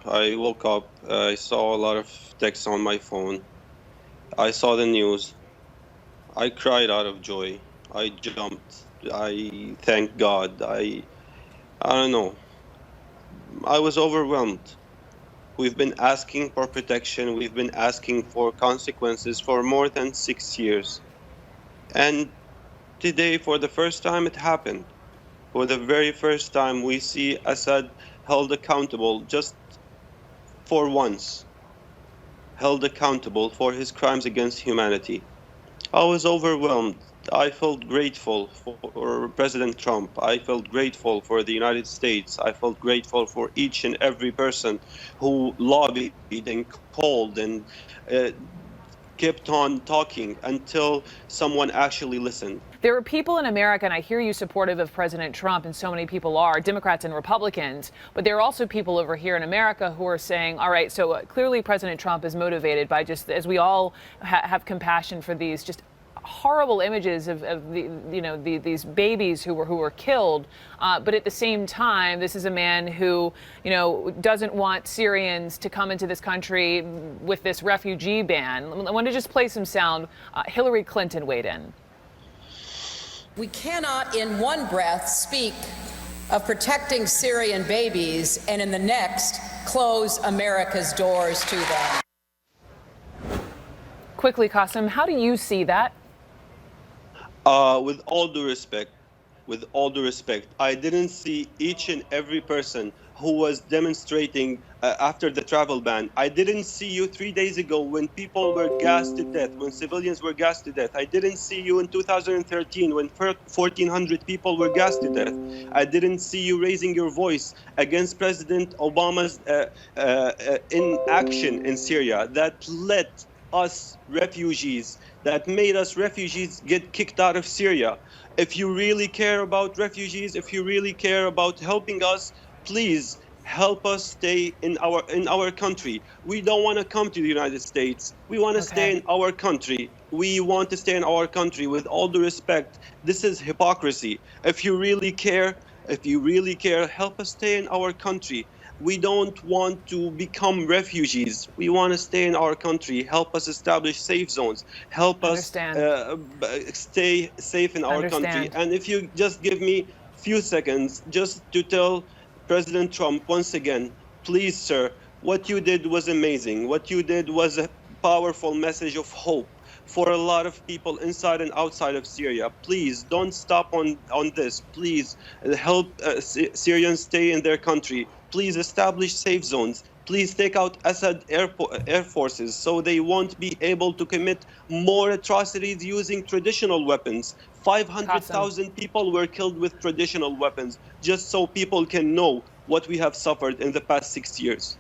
I woke up, I saw a lot of texts on my phone. I saw the news. I cried out of joy. I jumped. I thanked God. I don't know. I was overwhelmed. We've been asking for protection. We've been asking for consequences for more than 6 years. And today, for the first time, it happened. For the very first time, we see Assad held accountable just for once, held accountable for his crimes against humanity. I was overwhelmed. I felt grateful for President Trump. I felt grateful for the United States. I felt grateful for each and every person who lobbied and called and uh, kept on talking until someone actually listened. There are people in America, and I hear you supportive of President Trump, and so many people are, Democrats and Republicans, but there are also people over here in America who are saying, all right, so clearly President Trump is motivated by just, as we all have compassion for these just horrible images of these babies who were killed, but at the same time, this is a man who doesn't want Syrians to come into this country with this refugee ban. I want to just play some sound. Hillary Clinton weighed in. We cannot in one breath speak of protecting Syrian babies and in the next close America's doors to them. Quickly, Qasim, how do you see that? With all due respect, I didn't see each and every person who was demonstrating after the travel ban. I didn't see you 3 days ago when people were gassed to death, when civilians were gassed to death. I didn't see you in 2013 when 1,400 people were gassed to death. I didn't see you raising your voice against President Obama's inaction in Syria that led us refugees, that made us refugees get kicked out of Syria. If you really care about refugees, if you really care about helping us, please help us stay in our country. We don't want to come to the United States. We want to stay in our country. We want to stay in our country. With all due respect, this is hypocrisy. If you really care, help us stay in our country. We don't want to become refugees. We want to stay in our country. Help us establish safe zones. Help us stay safe in our country. And if you just give me a few seconds just to tell President Trump once again, please, sir, what you did was amazing. What you did was a powerful message of hope for a lot of people inside and outside of Syria. Please don't stop on this. Please help Syrians stay in their country. Please establish safe zones. Please take out Assad air forces so they won't be able to commit more atrocities using traditional weapons. 500,000 people were killed with traditional weapons, just so people can know what we have suffered in the past 6 years.